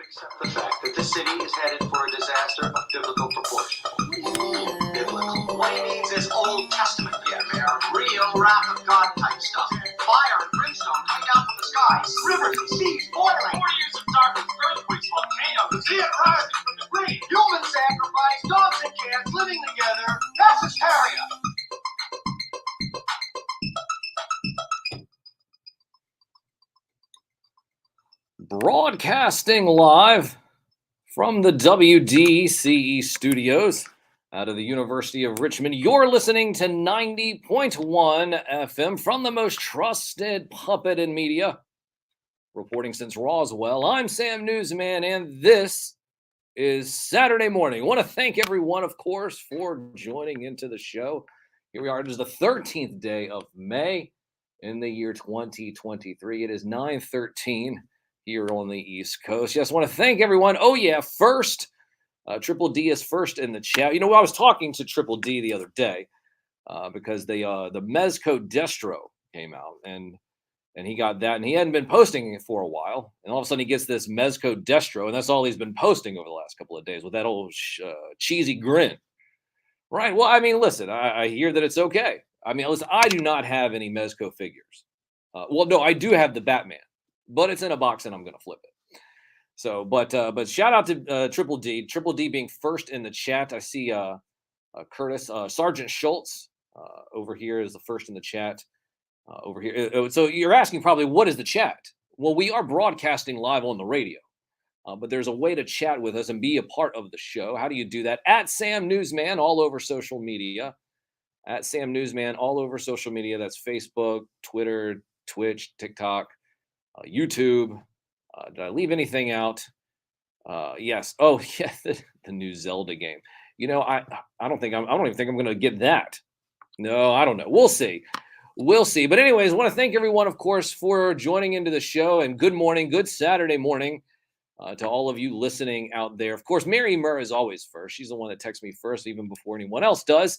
accept the fact that the city is headed for a disaster of biblical proportion. Biblical. What he means is Old Testament. Yeah, Mayor. Real wrath of God type stuff. Fire and brimstone coming down from the skies. Rivers and seas boiling. 40 years of darkness, earthquakes, volcanoes, the sea rising from the grave. Human sacrifice, dogs and cats living together. Mass hysteria. Broadcasting live from the WDCE studios out of the University of Richmond. You're listening to 90.1 FM from the most trusted puppet in media, reporting since Roswell. I'm Sam Newsman, and this is Saturday morning. I want to thank everyone, of course, for joining into the show. Here we are. It is the 13th day of May in the year 2023. It is 9:13 here on the East Coast. Yes, I want to thank everyone. Oh, yeah, first, Triple D is first in the chat. You know, I was talking to Triple D the other day because the Mezco Destro came out, and he got that, and he hadn't been posting it for a while, and all of a sudden he gets this Mezco Destro, and that's all he's been posting over the last couple of days with that old cheesy grin. Right, well, I mean, listen, I hear that it's okay. I mean, listen, I do not have any Mezco figures. Well, no, I do have the Batman, but it's in a box and I'm going to flip it. So, but shout out to Triple D being first in the chat. I see Curtis, Sergeant Schultz over here is the first in the chat over here. So you're asking probably, what is the chat? Well, we are broadcasting live on the radio, but there's a way to chat with us and be a part of the show. How do you do that? At Sam Newsman all over social media. At Sam Newsman all over social media. That's Facebook, Twitter, Twitch, TikTok, YouTube. Did I leave anything out? Yes. Oh, yeah, the new Zelda game. You know, I don't even think I'm going to get that. No, I don't know. We'll see. But anyways, I want to thank everyone, of course, for joining into the show, and good morning, good Saturday morning to all of you listening out there. Of course, Mary Murr is always first. She's the one that texts me first, even before anyone else does,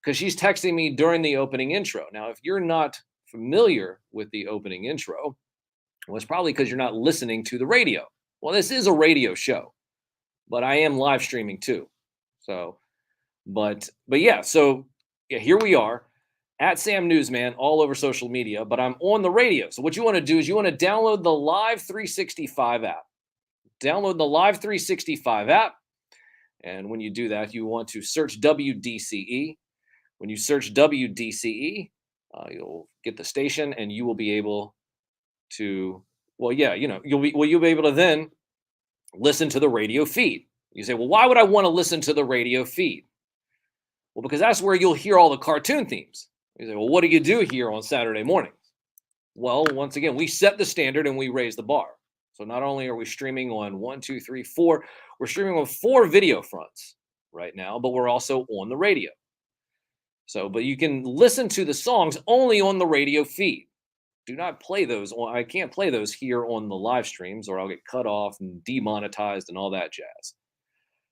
because she's texting me during the opening intro. Now, if you're not familiar with the opening intro, well, it's probably because you're not listening to the radio. Well, this is a radio show, but I am live streaming too. So, but yeah, so yeah, here we are at Sam Newsman all over social media, but I'm on the radio. So what you want to do is you want to download the Live 365 app. Download the Live 365 app. And when you do that, you want to search WDCE. When you search WDCE, you'll get the station and you will be able to, well, yeah, you know, you'll be able to then listen to the radio feed. You say, well, why would I want to listen to the radio feed? Well, because that's where you'll hear all the cartoon themes. You say, well, what do you do here on Saturday mornings? Well, once again, we set the standard and we raise the bar. So not only are we streaming on 1, 2, 3, 4, we're streaming on 4 video fronts right now, but we're also on the radio. So, but you can listen to the songs only on the radio feed. Do not play those. I can't play those here on the live streams, or I'll get cut off and demonetized and all that jazz.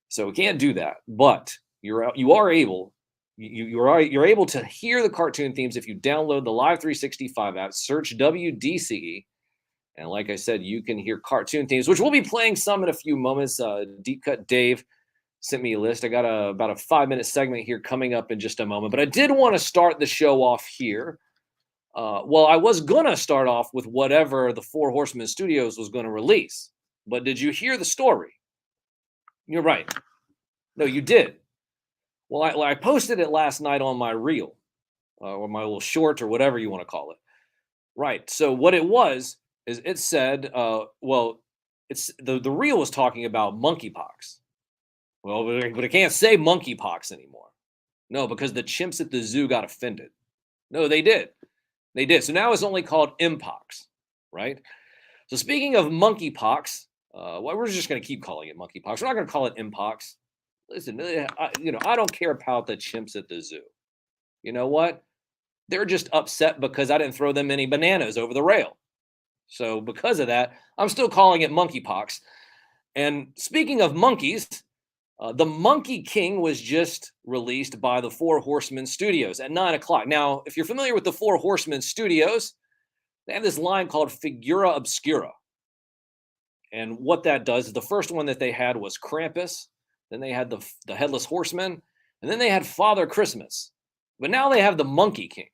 So we can't do that. But you're able to hear the cartoon themes if you download the Live 365 app, search WDCE, and like I said, you can hear cartoon themes, which we'll be playing some in a few moments. Deep Cut Dave sent me a list. I got about a 5-minute segment here coming up in just a moment, but I did want to start the show off here. Well, I was going to start off with whatever the Four Horsemen Studios was going to release. But did you hear the story? You're right. No, you did. Well, I posted it last night on my reel, or my little short, or whatever you want to call it. Right. So what it was is it said, it's the reel was talking about monkeypox. Well, but I can't say monkeypox anymore. No, because the chimps at the zoo got offended. No, they did. They did. So now it's only called mpox, right? So speaking of monkeypox, we're just going to keep calling it monkeypox. We're not going to call it mpox. Listen, I don't care about the chimps at the zoo. You know what? They're just upset because I didn't throw them any bananas over the rail. So because of that, I'm still calling it monkeypox. And speaking of monkeys, the Monkey King was just released by the Four Horsemen Studios at 9 o'clock. Now, if you're familiar with the Four Horsemen Studios, they have this line called Figura Obscura. And what that does is the first one that they had was Krampus. Then they had the Headless Horseman. And then they had Father Christmas. But now they have the Monkey King.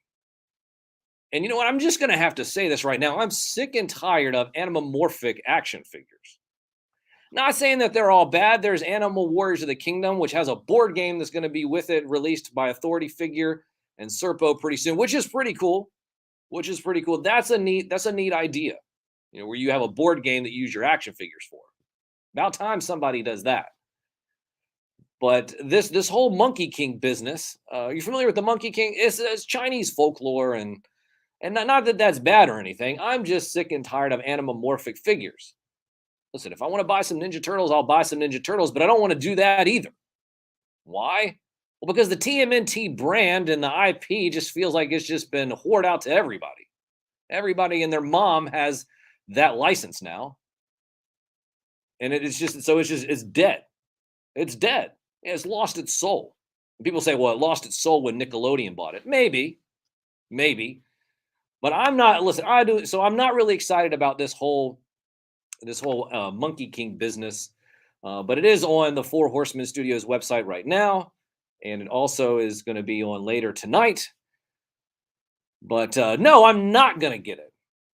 And you know what? I'm just going to have to say this right now. I'm sick and tired of anamorphic action figures. Not saying that they're all bad. There's Animal Warriors of the Kingdom, which has a board game that's going to be with it, released by Authority Figure and Serpo pretty soon, which is pretty cool. That's a neat idea. You know, where you have a board game that you use your action figures for. About time somebody does that. But this whole Monkey King business, you familiar with the Monkey King? It's Chinese folklore, and not that that's bad or anything. I'm just sick and tired of anamorphic figures. Listen, if I want to buy some Ninja Turtles, I'll buy some Ninja Turtles, but I don't want to do that either. Why? Well, because the TMNT brand and the IP just feels like it's just been hoarded out to everybody. Everybody and their mom has that license now. And it's dead. It's dead. It's lost its soul. And people say, well, it lost its soul when Nickelodeon bought it. Maybe. But I'm not, listen, I'm not really excited about this whole Monkey King business. But it is on the Four Horsemen Studios website right now. And it also is going to be on later tonight. But no, I'm not going to get it.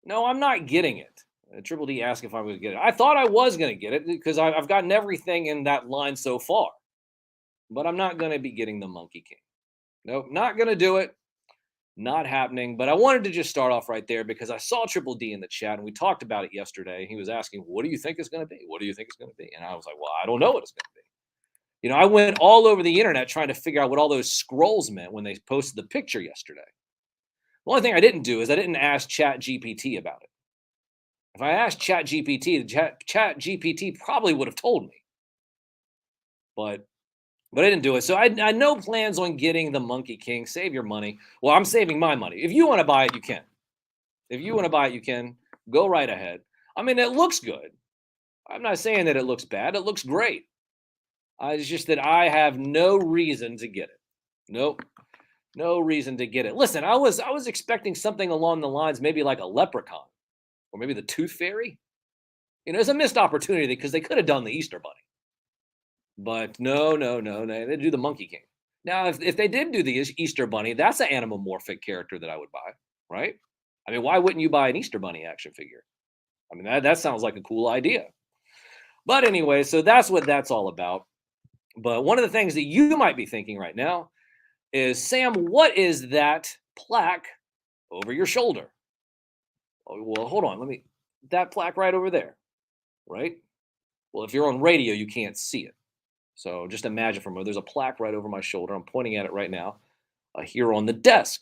No, I'm not getting it. Triple D asked if I would get it. I thought I was going to get it because I've gotten everything in that line so far. But I'm not going to be getting the Monkey King. Nope, not going to do it. Not happening. But I wanted to just start off right there because I saw Triple D in the chat and we talked about it yesterday. He was asking, what do you think it's going to be? What do you think it's going to be? And I was like, well, I don't know what it's going to be. You know, I went all over the internet trying to figure out what all those scrolls meant when they posted the picture yesterday. The only thing I didn't do is I didn't ask ChatGPT about it. If I asked ChatGPT, ChatGPT probably would have told me. But I didn't do it. So I had no plans on getting the Monkey King. Save your money. Well, I'm saving my money. If you want to buy it, you can. If you want to buy it, you can. Go right ahead. I mean, it looks good. I'm not saying that it looks bad. It looks great. It's just that I have no reason to get it. Nope. No reason to get it. Listen, I was expecting something along the lines, maybe like a Leprechaun or maybe the Tooth Fairy. You know, it's a missed opportunity because they could have done the Easter Bunny. But no. They do the Monkey King. Now, if they did do the Easter Bunny, that's an anamorphic character that I would buy, right? I mean, why wouldn't you buy an Easter Bunny action figure? I mean, that sounds like a cool idea. But anyway, so that's what that's all about. But one of the things that you might be thinking right now is, Sam, what is that plaque over your shoulder? Oh, well, hold on. That plaque right over there, right? Well, if you're on radio, you can't see it. So just imagine for a moment, there's a plaque right over my shoulder. I'm pointing at it right now here on the desk.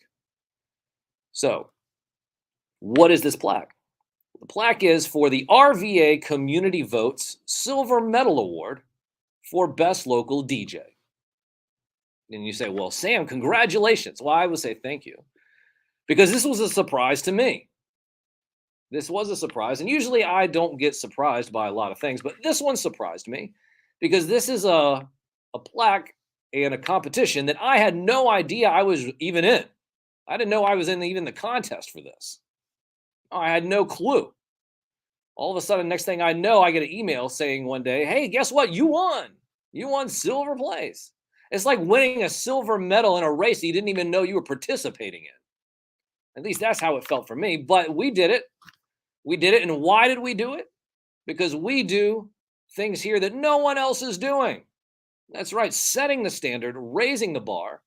So what is this plaque? The plaque is for the RVA Community Votes Silver Medal Award for Best Local DJ. And you say, well, Sam, congratulations. Well, I would say thank you. Because this was a surprise to me. This was a surprise. And usually I don't get surprised by a lot of things, but this one surprised me because this is a plaque and a competition that I had no idea I was even in. I didn't know I was in even the contest for this. I had no clue. All of a sudden, next thing I know, I get an email saying one day, hey, guess what? You won. You won silver place. It's like winning a silver medal in a race that you didn't even know you were participating in. At least that's how it felt for me. But we did it. We did it. And why did we do it? Because we do things here that no one else is doing. That's right. Setting the standard, raising the bar.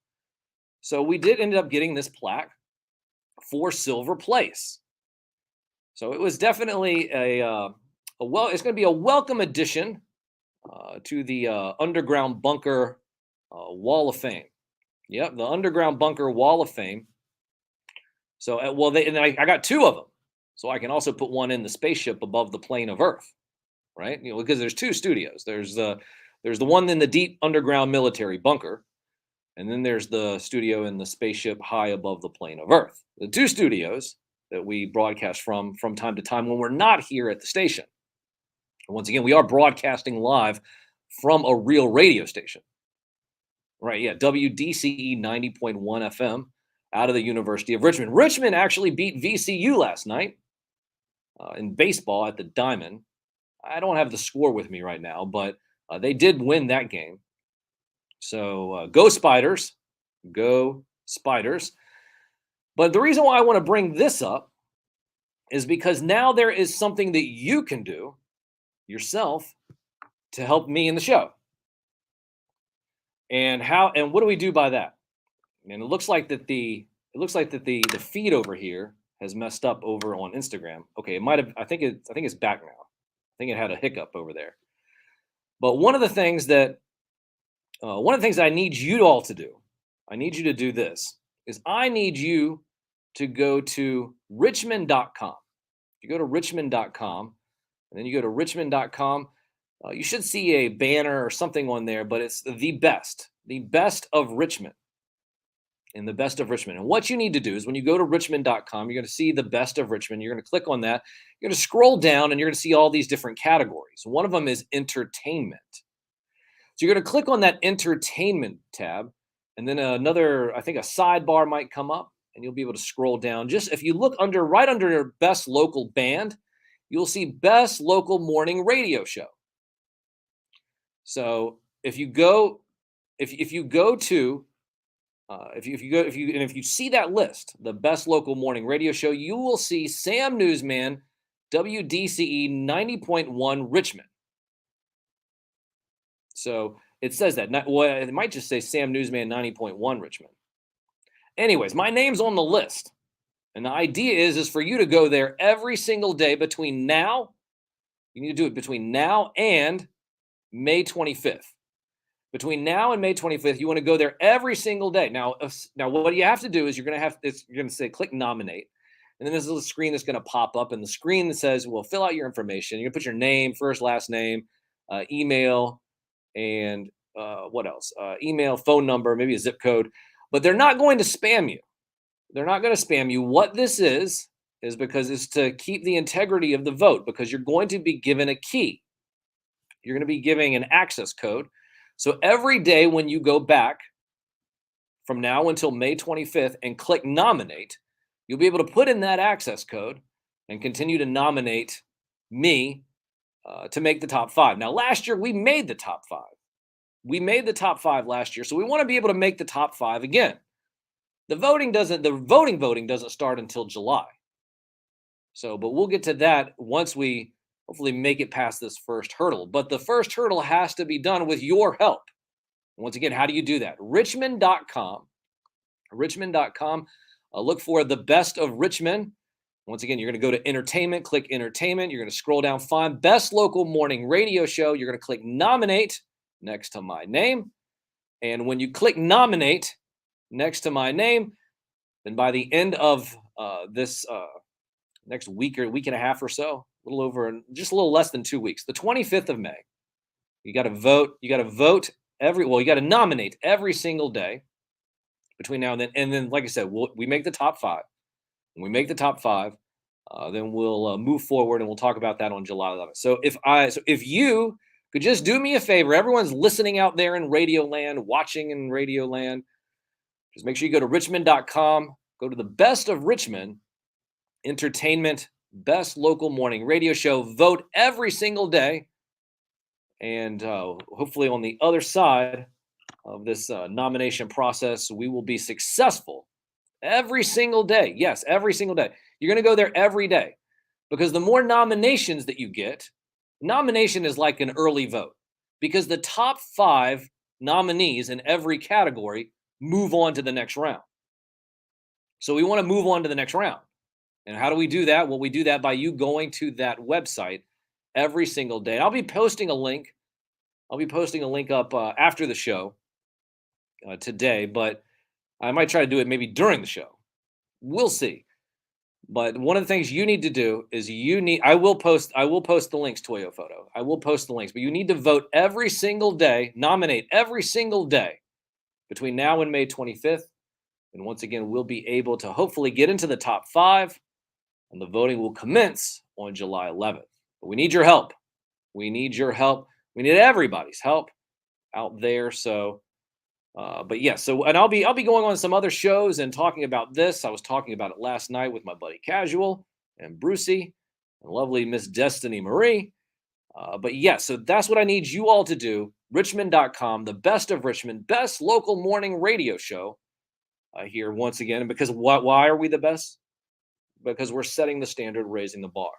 So we did end up getting this plaque for silver place. So it was definitely it's going to be a welcome addition to the Underground Bunker Wall of Fame. Yep, the Underground Bunker Wall of Fame. So, I got two of them. So I can also put one in the spaceship above the plane of Earth, right? You know, because there's two studios. There's the one in the deep underground military bunker, and then there's the studio in the spaceship high above the plane of Earth. The two studios that we broadcast from time to time when we're not here at the station. And once again, we are broadcasting live from a real radio station. Right, yeah, WDCE 90.1 FM out of the University of Richmond. Richmond actually beat VCU last night in baseball at the Diamond. I don't have the score with me right now, but they did win that game. So go Spiders. Go Spiders. But the reason why I want to bring this up is because now there is something that you can do yourself to help me in the show. And what do we do by that? And it looks like that the feed over here has messed up over on Instagram. Okay, it might have. I think it's back now. I think it had a hiccup over there. But one of the things that I need you all to do, I need you to do this, is I need you to go to richmond.com. You go to richmond.com, and then you go to richmond.com. You should see a banner or something on there, but it's the best of Richmond. In the best of Richmond. And what you need to do is when you go to richmond.com, you're going to see the best of Richmond. You're going to click on that. You're going to scroll down and you're going to see all these different categories. One of them is entertainment. So you're going to click on that entertainment tab, and then another, I think a sidebar might come up, and you'll be able to scroll down. Just if you look right under best local band, you'll see best local morning radio show. So if you see that list, the best local morning radio show, you will see Sam Newsman, WDCE 90.1 Richmond. So it says that. It might just say Sam Newsman 90.1 Richmond. Anyways, my name's on the list. And the idea is for you to go there every single day between now. You need to do it between now and May 25th. Between now and May 25th, you want to go there every single day. Now, what you have to do is you're going to say click nominate, and then there's a little screen that's going to pop up, and the screen that says, "Well, fill out your information." You're going to put your name, first, last name, email, and what else? Email, phone number, maybe a zip code. But they're not going to spam you. They're not going to spam you. What this is because it's to keep the integrity of the vote, because you're going to be given a key. You're going to be giving an access code. So every day when you go back from now until May 25th and click nominate, you'll be able to put in that access code and continue to nominate me to make the top 5. Now, last year we made the top 5. We made the top 5 last year, so we want to be able to make the top 5 again. The voting doesn't start until July. So, but we'll get to that once we hopefully make it past this first hurdle. But the first hurdle has to be done with your help. Once again, how do you do that? Richmond.com. Richmond.com. Look for the best of Richmond. Once again, you're going to go to entertainment, click entertainment. You're going to scroll down, find best local morning radio show. You're going to click nominate next to my name. And when you click nominate next to my name, then by the end of this next week or week and a half or so, just a little less than 2 weeks, the 25th of May, you got to vote. You got to vote you got to nominate every single day between now and then. And then, like I said, we make the top 5. When we make the top 5, then we'll move forward, and we'll talk about that on July 11th. So if you could just do me a favor, everyone's listening out there in Radio Land, watching in Radio Land, just make sure you go to richmond.com, go to the best of Richmond, entertainment, best local morning radio show, vote every single day. And hopefully on the other side of this nomination process, we will be successful every single day. Yes, every single day. You're going to go there every day, because the more nominations that you get, nomination is like an early vote, because the top 5 nominees in every category move on to the next round. So we want to move on to the next round. And how do we do that? Well, we do that by you going to that website every single day. I'll be posting a link. Up after the show today, but I might try to do it maybe during the show. We'll see. But one of the things you need to do is I will post the links, Toyo Photo. I will post the links, but you need to vote every single day, nominate every single day between now and May 25th. And once again, we'll be able to hopefully get into the top 5, and the voting will commence on July 11th. But we need your help. We need your help. We need everybody's help out there. So, but yeah, and I'll be going on some other shows and talking about this. I was talking about it last night with my buddy Casual and Brucey and lovely Miss Destiny Marie. But yes, so that's what I need you all to do. Richmond.com, the best of Richmond, best local morning radio show here once again. Because why are we the best? Because we're setting the standard, raising the bar.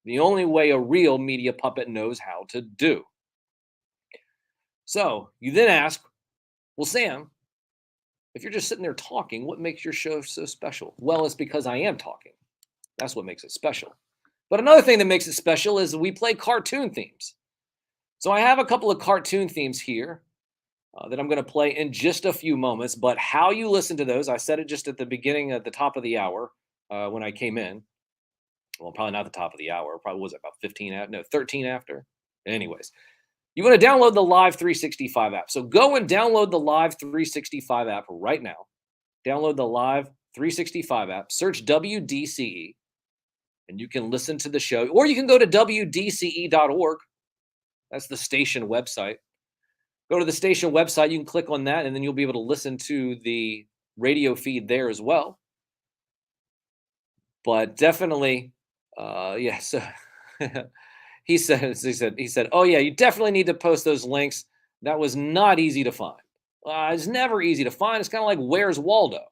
The only way a real media puppet knows how to do. So you then ask, well, Sam, if you're just sitting there talking, what makes your show so special? Well, it's because I am talking. That's what makes it special. But another thing that makes it special is we play cartoon themes. So I have a couple of cartoon themes here that I'm going to play in just a few moments. But how you listen to those, I said it just at the beginning, at the top of the hour when I came in. Well, probably not the top of the hour. Probably was it about 13 after. Anyways, you want to download the Live 365 app. So go and download the Live 365 app right now. Download the Live 365 app. Search WDCE. And you can listen to the show, or you can go to WDCE.org. That's the station website. Go to the station website. You can click on that, and then you'll be able to listen to the radio feed there as well. But definitely, yeah. So he said, oh yeah, you definitely need to post those links. That was not easy to find. It's never easy to find. It's kind of like Where's Waldo.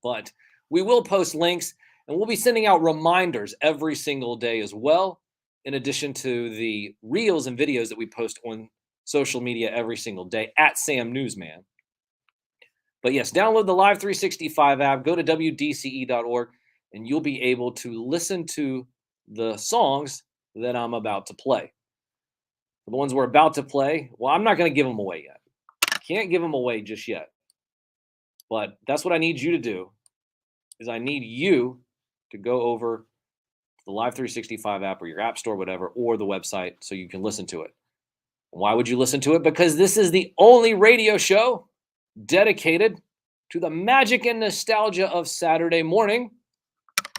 But we will post links. And we'll be sending out reminders every single day as well, in addition to the reels and videos that we post on social media every single day at Sam Newsman. But yes, download the Live 365 app, go to WDCE.org, and you'll be able to listen to the songs that I'm about to play. The ones we're about to play, well, I'm not going to give them away yet. Can't give them away just yet. But that's what I need you to do, is I need you to go over the Live 365 app or your app store, whatever, or the website so you can listen to it. Why would you listen to it? Because this is the only radio show dedicated to the magic and nostalgia of Saturday morning,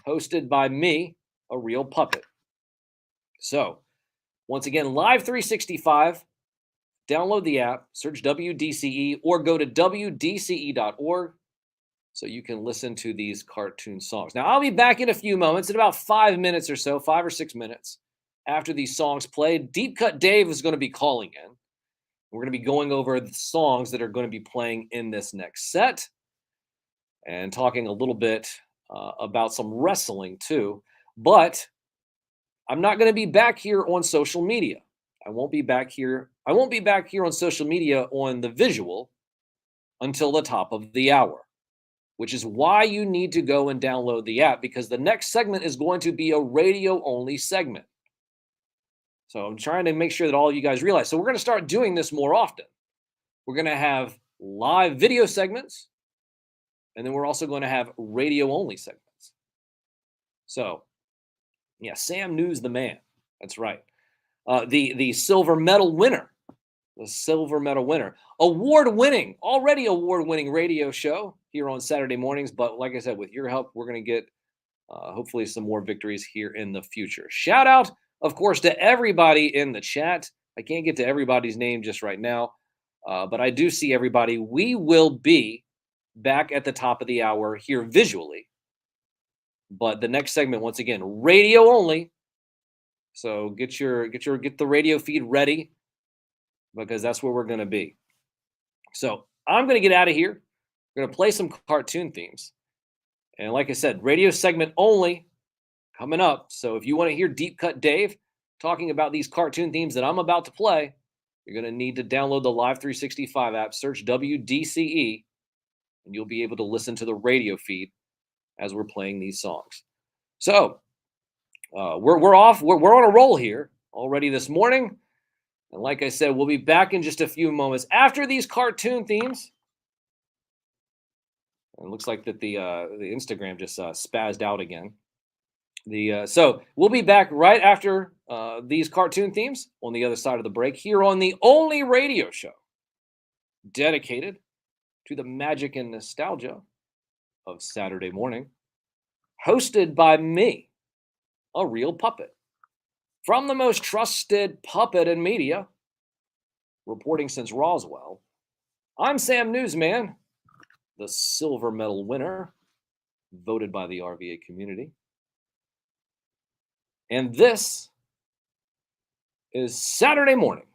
hosted by me, a real puppet. So, once again, Live 365, download the app, search WDCE, or go to WDCE.org. So you can listen to these cartoon songs. Now, I'll be back in a few moments, in about 5 minutes or so, 5 or 6 minutes after these songs play. Deep Cut Dave is going to be calling in. We're going to be going over the songs that are going to be playing in this next set and talking a little bit about some wrestling too. But I'm not going to be back here on social media. I won't be back here on social media on the visual until the top of the hour, which is why you need to go and download the app, because the next segment is going to be a radio-only segment. So I'm trying to make sure that all of you guys realize. So we're going to start doing this more often. We're going to have live video segments, and then we're also going to have radio-only segments. So, yeah, Sam News the man. That's right. The silver medal winner. The silver medal winner. Already award-winning radio show here on Saturday mornings. But like I said, with your help, we're going to get hopefully some more victories here in the future. Shout out, of course, to everybody in the chat. I can't get to everybody's name just right now, but I do see everybody. We will be back at the top of the hour here visually. But the next segment, once again, radio only. So get the radio feed ready, because that's where we're going to be. So I'm going to get out of here. We're going to play some cartoon themes. And like I said, radio segment only coming up. So if you want to hear Deep Cut Dave talking about these cartoon themes that I'm about to play, you're going to need to download the Live 365 app, search WDCE, and you'll be able to listen to the radio feed as we're playing these songs. So we're off. We're on a roll here already this morning. And like I said, we'll be back in just a few moments after these cartoon themes. It looks like that the Instagram just spazzed out again. So we'll be back right after these cartoon themes on the other side of the break here on the only radio show dedicated to the magic and nostalgia of Saturday morning, hosted by me, a real puppet, from the most trusted puppet in media, reporting since Roswell. I'm Sam Newsman, the silver medal winner, voted by the RVA community. And this is Saturday morning.